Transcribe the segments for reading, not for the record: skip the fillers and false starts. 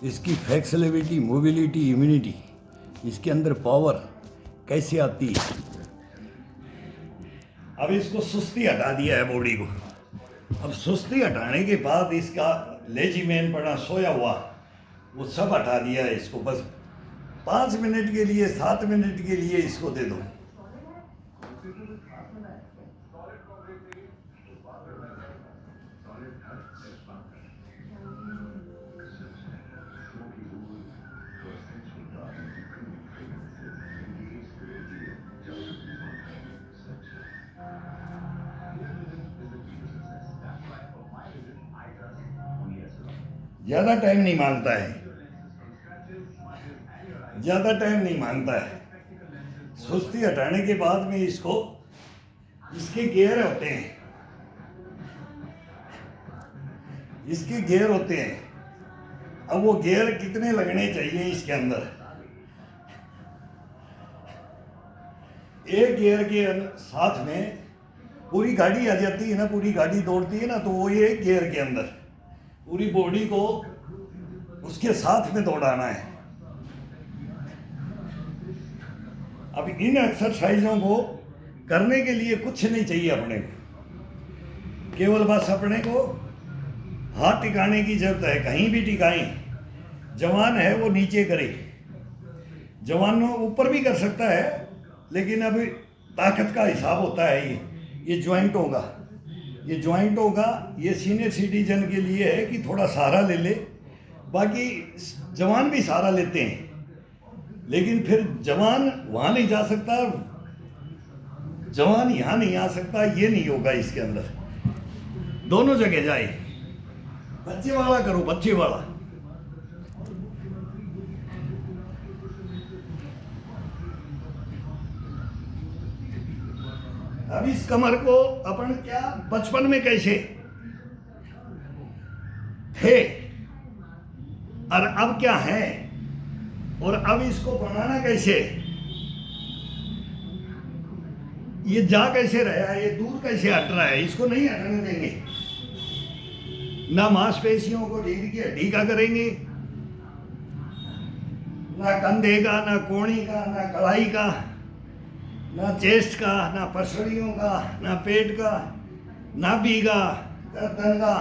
इसकी flexibility, mobility, immunity, इसके अंदर पावर कैसे आती है। अब इसको सुस्ती हटा दिया है बॉडी को। अब सुस्ती हटाने के बाद इसका लेजीमेन पड़ा सोया हुआ वो सब हटा दिया है। इसको बस 5 मिनट के लिए, 7 मिनट के लिए इसको दे दो। ज़्यादा टाइम नहीं मांगता है, ज़्यादा टाइम नहीं मांगता है। सुस्ती हटाने के बाद में इसको, इसके गियर होते हैं, इसके गियर होते हैं। अब वो गियर कितने लगने चाहिए इसके अंदर, एक गियर के साथ में पूरी गाड़ी आ जाती है ना, पूरी गाड़ी दौड़ती है ना, तो वो एक गियर के अंदर पूरी बॉडी को उसके साथ में दौड़ाना है। अब इन एक्सरसाइजों को करने के लिए कुछ नहीं चाहिए अपने को, केवल बस अपने को हाथ टिकाने की जरूरत है। कहीं भी टिकाएं। जवान है वो नीचे करे, जवान ऊपर भी कर सकता है, लेकिन अभी ताकत का हिसाब होता है। ये ज्वाइंट होगा, ये ज्वाइंट होगा। ये सीनियर सिटीजन के लिए है कि थोड़ा सहारा ले ले। बाकी जवान भी सहारा लेते हैं, लेकिन फिर जवान वहाँ नहीं जा सकता, जवान यहाँ नहीं आ सकता। ये नहीं होगा इसके अंदर, दोनों जगह जाए। बच्चे वाला करो, बच्चे वाला। अब इस कमर को अपन क्या बचपन में कैसे थे और अब क्या है, और अब इसको बनाना कैसे, ये जा कैसे रहा है, ये दूर कैसे हट रहा है, इसको नहीं हटने देंगे। ना मांसपेशियों को रीढ़ की हड्डी का करेंगे, ना कंधे का, ना कोहनी का, ना कलाई का, ना चेस्ट का, ना पसलियों का, ना पेट का, नाभि का, गर्दन का।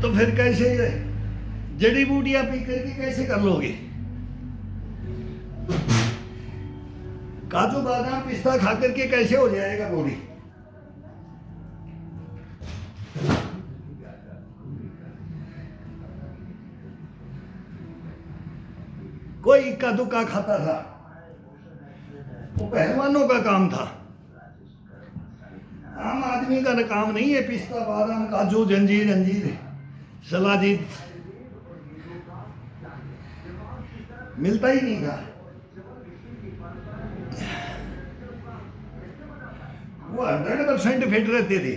तो फिर कैसे जड़ी बूटियां पी करके कैसे कर लोगे। काजू बादाम पिस्ता खा करके कैसे हो जाएगा बॉडी। कोई इक्का दुक्का खाता था, वो पहलवानों का काम था, आम आदमी का काम नहीं है। पिस्ता बादाम काजू जंजीर अंजीर सलाजीत मिलता ही नहीं था। वो 100% फिट रहते थे।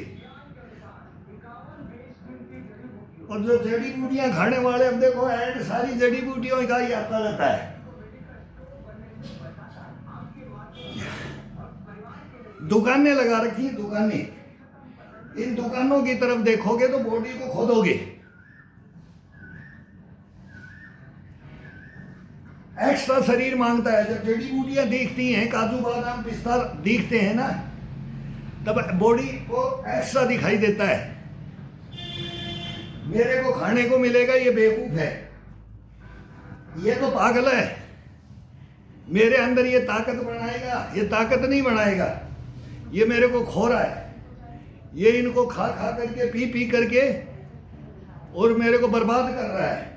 और जो जड़ी बूटियां खाने वाले, अब देखो ऐड सारी जड़ी बूटियों का ही आता रहता है। दुकानें लगा रखी हैं, दुकानें। इन दुकानों की तरफ देखोगे तो बॉडी को खोदोगे। एक्स्ट्रा शरीर मांगता है। जब जड़ी बूटियां दिखती हैं, काजू बादाम पिस्ता दिखते हैं ना, तब बॉडी को एक्स्ट्रा दिखाई देता है। मेरे को खाने को मिलेगा, ये बेवकूफ है, ये तो पागल है। मेरे अंदर ये ताकत बनाएगा, ये ताकत नहीं बनाएगा। ये मेरे को खो रहा है, ये इनको खा खा करके पी पी करके और मेरे को बर्बाद कर रहा है।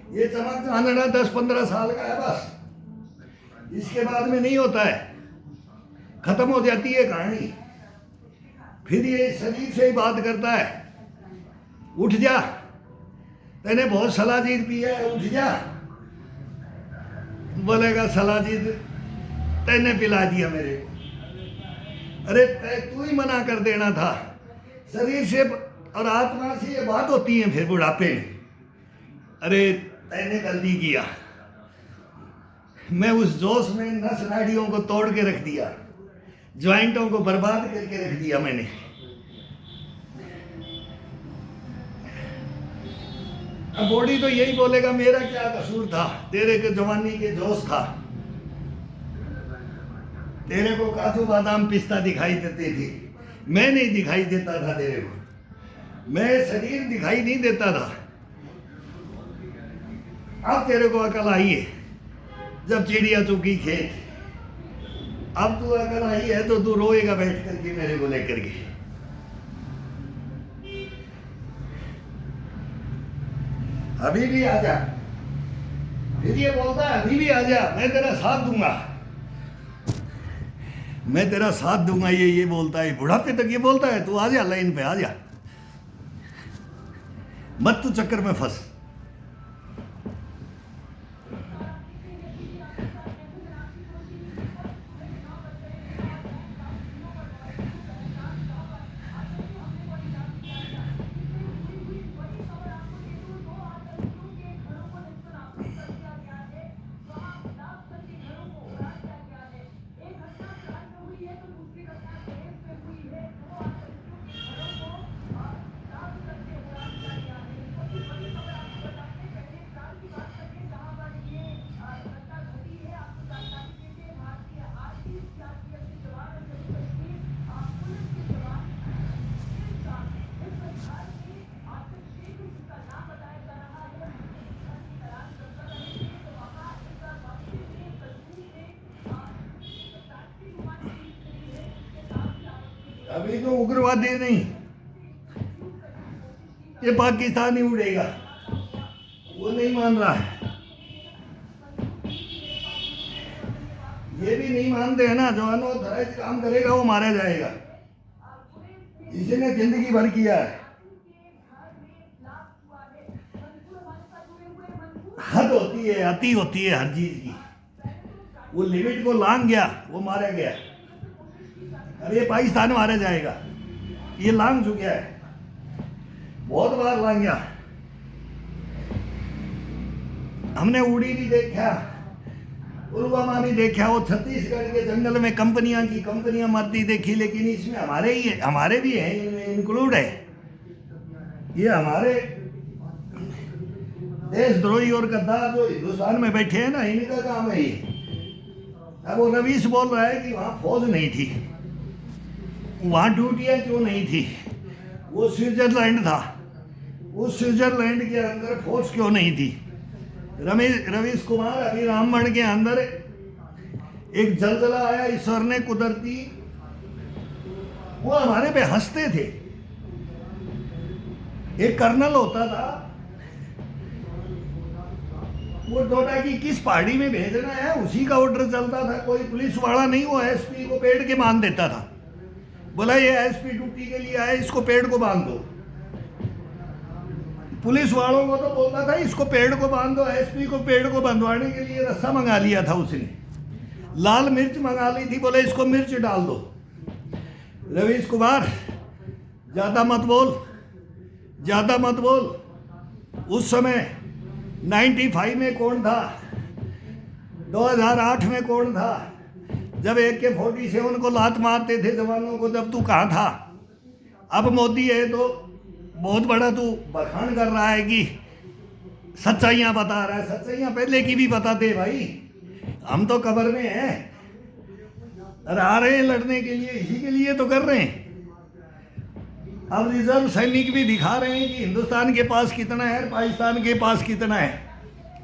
ये चमक चांदना 10-15 साल का है बस, इसके बाद में नहीं होता है, खत्म हो जाती है कहानी। फिर ये शरीर से ही बात करता है, उठ जा, तैने बहुत सलाजीत पिया है, उठ जा। बोलेगा सलाजीत तैने पिला दिया मेरे को। अरे तू ही मना कर देना था। शरीर से और आत्मा से ये बात होती है फिर बुढ़ापे में। अरे तैने गलती किया। मैं उस जोश में नस नाड़ियों को तोड़ के रख दिया, ज्वाइंटों को बर्बाद करके रख दिया मैंने। अब बॉडी तो यही बोलेगा मेरा क्या कसूर था, तेरे के जवानी के जोश था, तेरे को काजू बादाम पिस्ता दिखाई देते थे, मैं नहीं दिखाई देता था तेरे को, मैं शरीर दिखाई नहीं देता था। अब तेरे को अकल आई है जब चिड़िया चुकी खेत, अब तू अकल आई है तो तू रोएगा बैठ करके मेरे को लेकर के। अभी भी आजा, फिर ये बोलता है अभी भी आजा, मैं तेरा साथ दूंगा, मैं तेरा साथ दूंगा, ये बोलता है, बुढ़ापे तक ये बोलता है। तू आजा, लाइन पे आजा, मत तू चक्कर में फंस। अभी तो उग्रवादी नहीं, ये पाकिस्तानी उड़ेगा, वो नहीं मान रहा है। ये भी नहीं मानते हैं ना, जो अनऑथराइज काम करेगा वो मारा जाएगा, इसने जिंदगी भर किया है। हद होती है, अति होती है हर चीज की, वो लिमिट को लांघ गया, वो मारा गया। अब ये पाकिस्तान मारा जाएगा, ये लांघ चुका है, बहुत बार लांघ गया। हमने उड़ी भी देखा, पुलवामा भी देखा, वो छत्तीसगढ़ के जंगल में कंपनियां मरती देखी, लेकिन इसमें हमारे भी हैं, इनमें इंक्लूड है। ये हमारे देशद्रोही और गद्दार जो हिंदुस्तान में बैठे हैं ना, इनका काम है ये। अब वो रवीश बोल रहा है कि वहां फौज नहीं थी, वहां ड्यूटियां क्यों नहीं थी, वो स्विट्जरलैंड था, उस स्विट्जरलैंड के अंदर फौज क्यों नहीं थी। रवीश कुमार अभी रामबन के अंदर एक जलजला आया, ईश्वर ने कुदरती, वो हमारे पे हंसते थे। एक कर्नल होता था, वो डोडा की किस पहाड़ी में भेजना है उसी का ऑर्डर चलता था, कोई पुलिस वाला नहीं, वो एसपी को पेड़ के बांध देता था, बोला ये एसपी ड्यूटी के लिए आया, इसको पेड़ को बांध दो। पुलिस वालों को तो बोलता था इसको पेड़ को बांध दो, एसपी को पेड़ को बंधवाने के लिए रस्सा मंगा लिया था उसने, लाल मिर्च मंगा ली थी, बोले इसको मिर्च डाल दो। रवीश कुमार ज्यादा मत बोल। उस समय 95 में कौन था, 2008 में कौन था, जब AK-47 को लात मारते थे जवानों को, जब तू कहाँ था। अब मोदी है तो बहुत बड़ा तू बखान कर रहा है कि सच्चाइयां बता रहा है, सच्चाइयां पहले की भी बताते भाई, हम तो कब्र में हैं और आ रहे हैं लड़ने के लिए, इसी के लिए तो कर रहे हैं। अब रिजर्व सैनिक भी दिखा रहे हैं कि हिंदुस्तान के पास कितना है, पाकिस्तान के पास कितना है,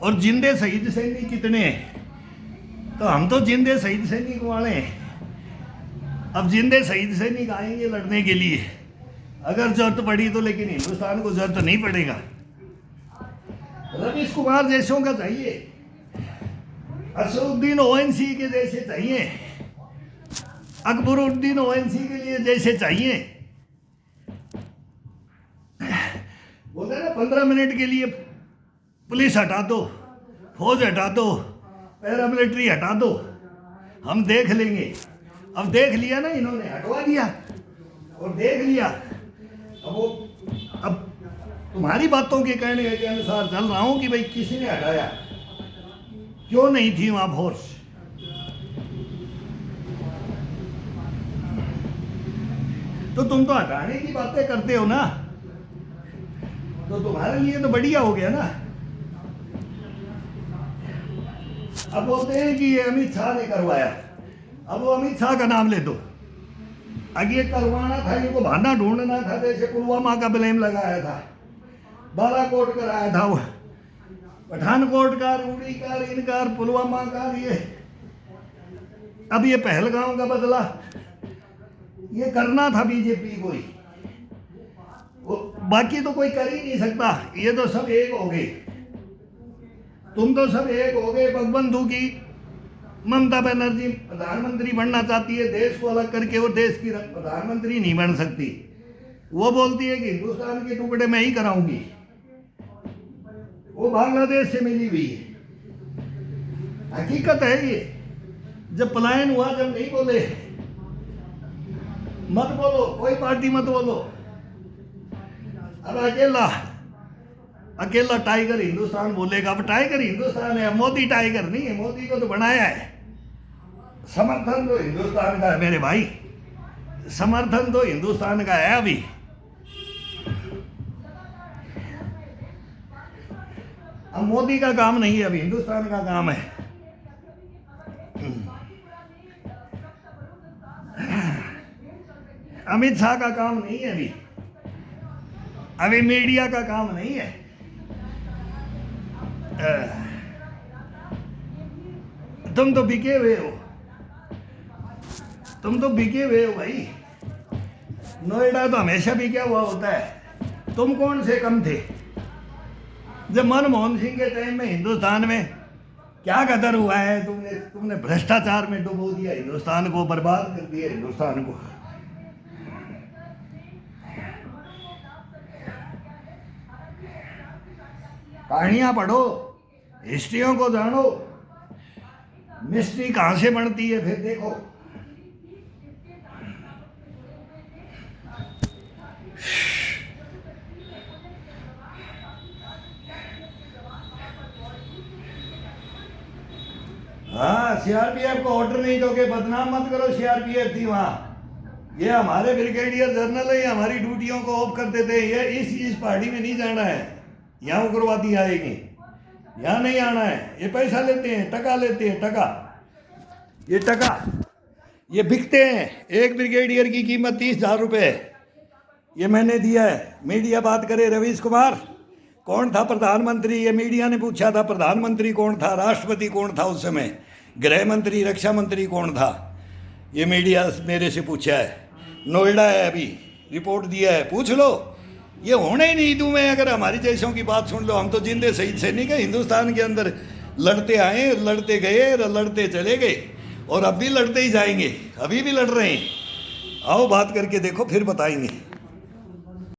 और जिंदे शहीद सैनिक कितने हैं। तो हम तो जिंदे शहीद सैनिक वाले हैं। अब जिंदे शहीद सैनिक आएंगे लड़ने के लिए, अगर जरूरत पड़ी तो, लेकिन हिंदुस्तान को जरूरत नहीं पड़ेगा। रवीश कुमार जैसों का चाहिए, असदुद्दीन ओवैसी के जैसे चाहिए, अकबरुद्दीन ओवैसी के लिए जैसे चाहिए। बोलते ना 15 मिनट के लिए पुलिस हटा दो, फौज हटा दो, पैरामिलिट्री हटा दो, हम देख लेंगे। अब देख लिया ना, इन्होंने हटवा दिया और देख लिया। अब तुम्हारी बातों के कहने के अनुसार चल रहा हूं कि भाई किसी ने हटाया, क्यों नहीं थी वहां फोर्स? तो तुम तो हटाने की बातें करते हो ना, तो तुम्हारे लिए तो बढ़िया हो गया ना। अब बोलते हैं कि ये अमित शाह ने करवाया, अब वो अमित शाह का नाम ले दो। अगर ये करवाना था, इनको बहाना ढूंढना था, जैसे पुलवामा का ब्लेम लगाया था, बालाकोट कराया था, वो पठानकोट का, रूड़ी का, इनका, पुलवामा का, ये अब ये पहलगांव का बदला। ये करना था बीजेपी को ही, बाकी तो कोई कर ही नहीं सकता। ये तो सब एक हो गए, तुम तो सब एक हो गए। बंधु की ममता बनर्जी प्रधानमंत्री बनना चाहती है, देश को अलग करके वो देश की प्रधानमंत्री नहीं बन सकती। वो बोलती है कि हिंदुस्तान के टुकड़े मैं ही कराऊंगी, वो बांग्लादेश से मिली हुई है। हकीकत है ये। जब पलायन हुआ, जब नहीं बोले, मत बोलो, कोई पार्टी मत बोलो। अब अकेला टाइगर हिंदुस्तान बोलेगा। अब टाइगर हिंदुस्तान है, मोदी टाइगर नहीं है। मोदी को तो बनाया है। समर्थन तो हिंदुस्तान का है मेरे भाई, समर्थन तो हिंदुस्तान का है। अभी अब मोदी का काम नहीं है, अभी हिंदुस्तान का काम है। अमित शाह का काम नहीं है, अभी मीडिया का काम नहीं है। तुम तो बिके हुए हो, तुम तो बिके हुए हो भाई। नोएडा तो हमेशा बिका हुआ होता है। तुम कौन से कम थे? जब मनमोहन सिंह के टाइम में हिंदुस्तान में क्या कदर हुआ है? तुमने भ्रष्टाचार में डुबो दिया हिंदुस्तान को, बर्बाद कर दिया हिंदुस्तान को। कहानियां पढ़ो, हिस्ट्रियों को जानो, मिस्ट्री कहां से बनती है फिर देखो। हाँ, सीआरपीएफ को ऑर्डर नहीं दोगे, बदनाम मत करो। सीआरपीएफ थी वहां, ये हमारे ब्रिगेडियर जनरल है, हमारी ड्यूटियों को ऑफ कर देते हैं। ये इस पहाड़ी में नहीं जाना है, यहाँ उग्रवादी आएंगे, यहाँ नहीं आना है। ये पैसा लेते हैं, टका लेते हैं, टका, ये टका ये बिकते हैं। एक ब्रिगेडियर की कीमत 30,000 रुपये है। ये मैंने दिया है। मीडिया बात करे, रवीश कुमार कौन था प्रधानमंत्री? ये मीडिया ने पूछा था प्रधानमंत्री कौन था, राष्ट्रपति कौन था उस समय, गृह मंत्री, रक्षा मंत्री कौन था? ये मीडिया मेरे से पूछा है। नोएडा है, अभी रिपोर्ट दिया है, पूछ लो। ये होने ही नहीं दूँ मैं। अगर हमारी जैसों की बात सुन लो, हम तो जिंदे शहीद सैनिक है। हिंदुस्तान के अंदर लड़ते आए, लड़ते गए, लड़ते चले गए, और अब भी लड़ते ही जाएंगे। अभी भी लड़ रहे हैं। आओ बात करके देखो, फिर बताएंगे।